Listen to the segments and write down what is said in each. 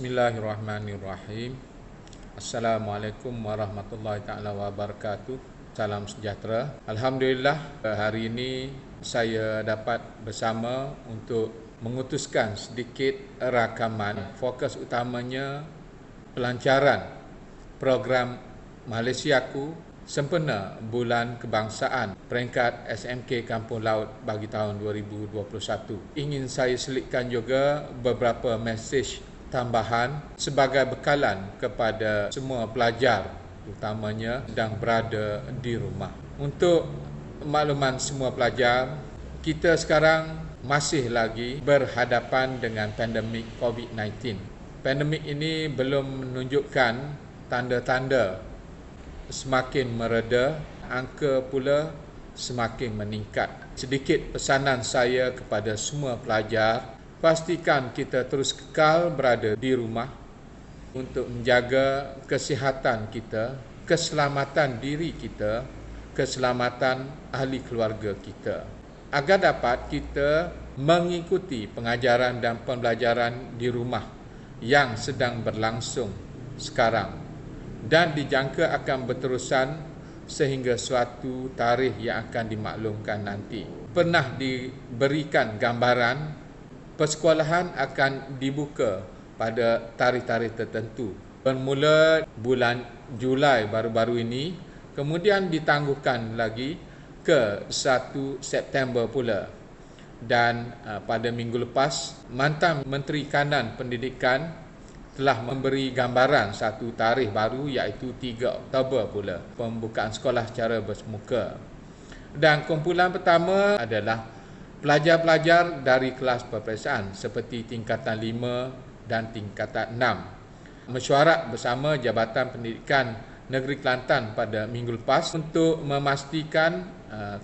Bismillahirrahmanirrahim. Assalamualaikum warahmatullahi taala wabarakatuh. Salam sejahtera. Alhamdulillah, hari ini saya dapat bersama untuk mengutuskan sedikit rakaman. Fokus utamanya pelancaran program Malaysiaku sempena Bulan Kebangsaan peringkat SMK Kampung Laut bagi tahun 2021. Ingin saya selitkan juga beberapa mesej tambahan sebagai bekalan kepada semua pelajar utamanya sedang berada di rumah. Untuk makluman semua pelajar, kita sekarang masih lagi berhadapan dengan pandemik COVID-19. Pandemik ini belum menunjukkan tanda-tanda semakin mereda, angka pula semakin meningkat. Sedikit pesanan saya kepada semua pelajar, pastikan kita terus kekal berada di rumah untuk menjaga kesihatan kita, keselamatan diri kita, keselamatan ahli keluarga kita, agar dapat kita mengikuti pengajaran dan pembelajaran di rumah yang sedang berlangsung sekarang dan dijangka akan berterusan sehingga suatu tarikh yang akan dimaklumkan nanti. Pernah diberikan gambaran persekolahan akan dibuka pada tarikh-tarikh tertentu. Bermula bulan Julai baru-baru ini, kemudian ditangguhkan lagi ke 1 September pula. Dan pada minggu lepas, mantan Menteri Kanan Pendidikan telah memberi gambaran satu tarikh baru iaitu 3 Oktober pula, pembukaan sekolah secara bersemuka. Dan kumpulan pertama adalah pelajar-pelajar dari kelas peperiksaan seperti tingkatan 5 dan tingkatan 6. Mesyuarat bersama Jabatan Pendidikan Negeri Kelantan pada minggu lepas untuk memastikan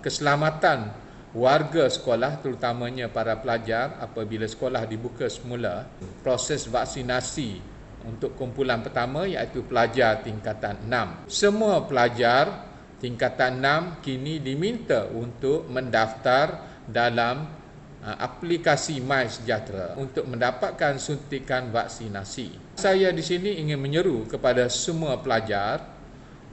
keselamatan warga sekolah, terutamanya para pelajar apabila sekolah dibuka semula. Proses vaksinasi untuk kumpulan pertama iaitu pelajar tingkatan 6. Semua pelajar tingkatan 6 kini diminta untuk mendaftar dalam aplikasi MySejahtera untuk mendapatkan suntikan vaksinasi. Saya di sini ingin menyeru kepada semua pelajar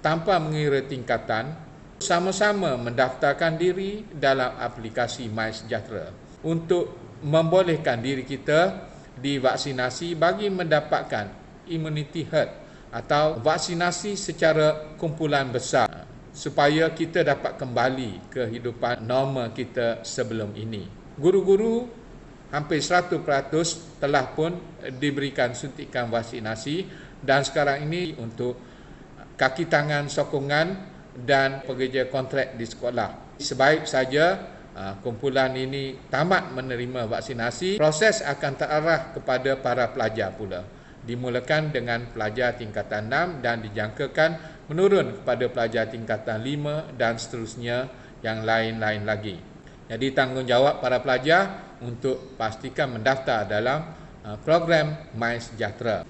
tanpa mengira tingkatan sama-sama mendaftarkan diri dalam aplikasi MySejahtera untuk membolehkan diri kita divaksinasi bagi mendapatkan immunity herd atau vaksinasi secara kumpulan besar, supaya kita dapat kembali ke kehidupan normal kita sebelum ini. Guru-guru hampir 100% telah pun diberikan suntikan vaksinasi dan sekarang ini untuk kaki tangan sokongan dan pekerja kontrak di sekolah. Sebaik saja kumpulan ini tamat menerima vaksinasi, proses akan terarah kepada para pelajar pula. Dimulakan dengan pelajar tingkatan 6 dan dijangkakan menurun kepada pelajar tingkatan 5 dan seterusnya yang lain-lain lagi. Jadi tanggungjawab para pelajar untuk pastikan mendaftar dalam program MySejahtera.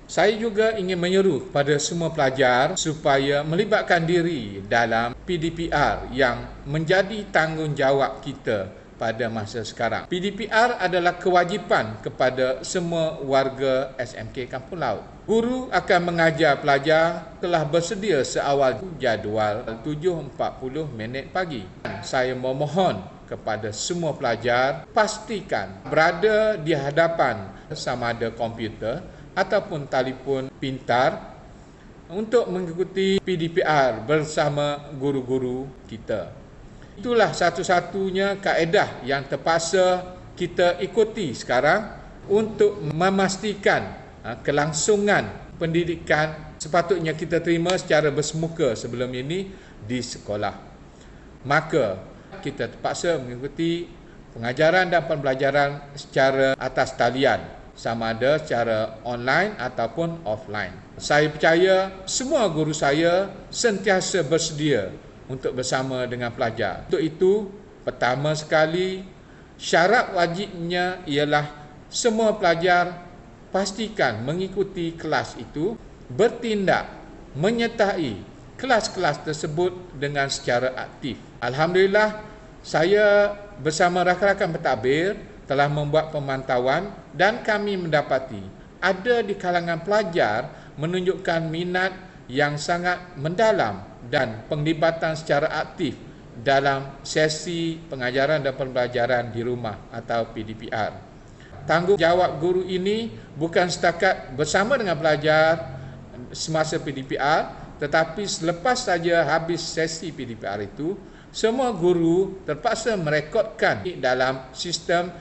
Saya juga ingin menyeru kepada semua pelajar supaya melibatkan diri dalam PDPR yang menjadi tanggungjawab kita pada masa sekarang. PDPR adalah kewajipan kepada semua warga SMK Kampung Laut. Guru akan mengajar pelajar telah bersedia seawal jadual 7.40 minit pagi. Saya memohon kepada semua pelajar pastikan berada di hadapan sama ada komputer ataupun telefon pintar untuk mengikuti PDPR bersama guru-guru kita. Itulah satu-satunya kaedah yang terpaksa kita ikuti sekarang untuk memastikan kelangsungan pendidikan sepatutnya kita terima secara bersemuka sebelum ini di sekolah. Maka kita terpaksa mengikuti pengajaran dan pembelajaran secara atas talian, sama ada secara online ataupun offline. Saya percaya semua guru saya sentiasa bersedia untuk bersama dengan pelajar. Untuk itu, pertama sekali, syarat wajibnya ialah semua pelajar pastikan mengikuti kelas itu, bertindak menyertai kelas-kelas tersebut dengan secara aktif. Alhamdulillah, saya bersama rakan-rakan pentadbir telah membuat pemantauan dan kami mendapati ada di kalangan pelajar menunjukkan minat yang sangat mendalam dan penglibatan secara aktif dalam sesi pengajaran dan pembelajaran di rumah atau PDPR. Tanggungjawab guru ini bukan setakat bersama dengan pelajar semasa PDPR, tetapi selepas saja habis sesi PDPR itu, semua guru terpaksa merekodkan dalam sistem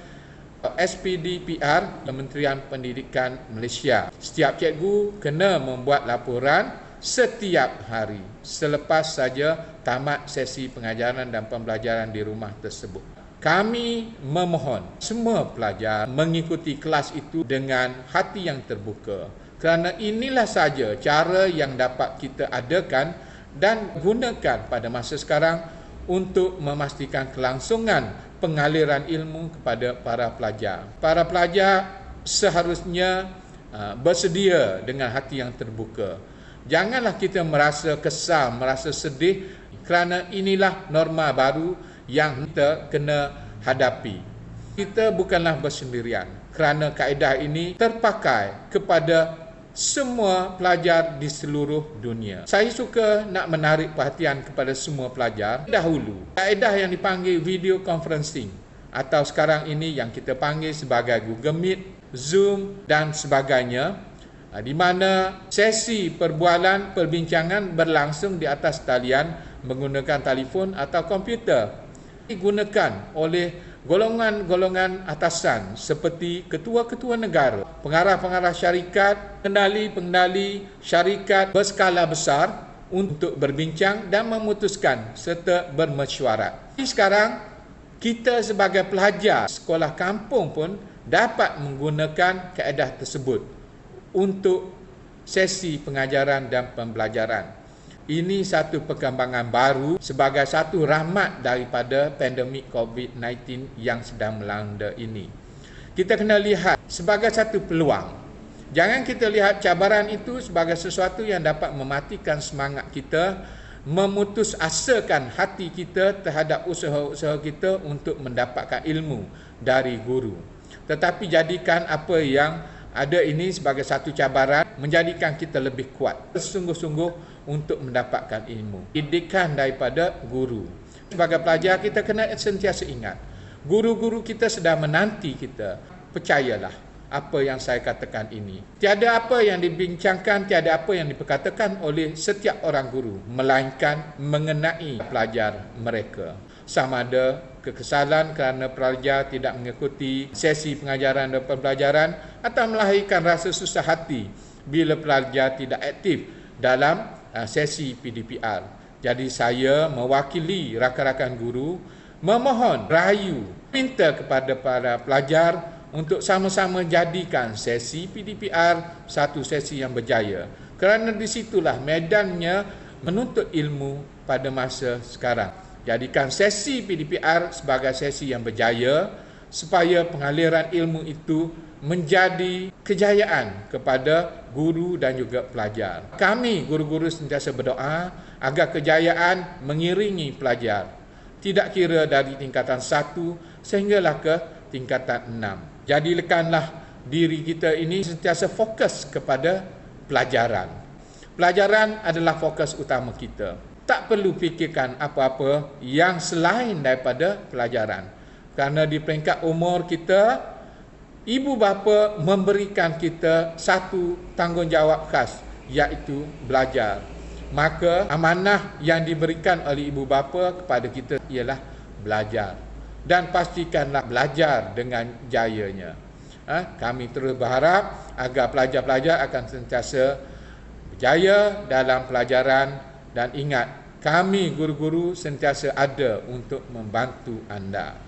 SPDPR Kementerian Pendidikan Malaysia. Setiap cikgu kena membuat laporan setiap hari selepas saja tamat sesi pengajaran dan pembelajaran di rumah tersebut. Kami memohon semua pelajar mengikuti kelas itu dengan hati yang terbuka, kerana inilah saja cara yang dapat kita adakan dan gunakan pada masa sekarang untuk memastikan kelangsungan pengaliran ilmu kepada para pelajar. Para pelajar seharusnya bersedia dengan hati yang terbuka. Janganlah kita merasa kesal, merasa sedih, kerana inilah norma baru yang kita kena hadapi. Kita bukanlah bersendirian, kerana kaedah ini terpakai kepada semua pelajar di seluruh dunia. Saya suka nak menarik perhatian kepada semua pelajar. Dahulu, kaedah yang dipanggil video conferencing atau sekarang ini yang kita panggil sebagai Google Meet, Zoom dan sebagainya, di mana sesi perbualan perbincangan berlangsung di atas talian menggunakan telefon atau komputer. Digunakan oleh golongan-golongan atasan seperti ketua-ketua negara, pengarah-pengarah syarikat, pengendali-pengendali syarikat berskala besar untuk berbincang dan memutuskan serta bermesyuarat. Sekarang, kita sebagai pelajar sekolah kampung pun dapat menggunakan kaedah tersebut untuk sesi pengajaran dan pembelajaran. Ini satu perkembangan baru sebagai satu rahmat daripada pandemik COVID-19 yang sedang melanda ini. Kita kena lihat sebagai satu peluang. Jangan kita lihat cabaran itu sebagai sesuatu yang dapat mematikan semangat kita, memutus asakan hati kita terhadap usaha-usaha kita untuk mendapatkan ilmu dari guru. Tetapi jadikan apa yang ada ini sebagai satu cabaran, menjadikan kita lebih kuat, bersungguh-sungguh untuk mendapatkan ilmu. Didikan daripada guru. Sebagai pelajar, kita kena sentiasa ingat, guru-guru kita sedang menanti kita. Percayalah apa yang saya katakan ini. Tiada apa yang dibincangkan, tiada apa yang diperkatakan oleh setiap orang guru, melainkan mengenai pelajar mereka. Sama ada kekesalan kerana pelajar tidak mengikuti sesi pengajaran dan pembelajaran, atau melahirkan rasa susah hati bila pelajar tidak aktif dalam sesi PDPR. Jadi saya mewakili rakan-rakan guru memohon, rayu, minta kepada para pelajar untuk sama-sama jadikan sesi PDPR satu sesi yang berjaya. Kerana di situlah medannya menuntut ilmu pada masa sekarang. Jadikan sesi PDPR sebagai sesi yang berjaya supaya pengaliran ilmu itu menjadi kejayaan kepada guru dan juga pelajar. Kami guru-guru sentiasa berdoa agar kejayaan mengiringi pelajar, tidak kira dari tingkatan 1 sehinggalah ke tingkatan 6. Jadikanlah diri kita ini sentiasa fokus kepada pelajaran. Pelajaran adalah fokus utama kita. Tak perlu fikirkan apa-apa yang selain daripada pelajaran. Kerana di peringkat umur kita, ibu bapa memberikan kita satu tanggungjawab khas, iaitu belajar. Maka amanah yang diberikan oleh ibu bapa kepada kita ialah belajar. Dan pastikanlah belajar dengan jayanya. Kami terus berharap agar pelajar-pelajar akan sentiasa berjaya dalam pelajaran. Dan ingat, kami guru-guru sentiasa ada untuk membantu anda.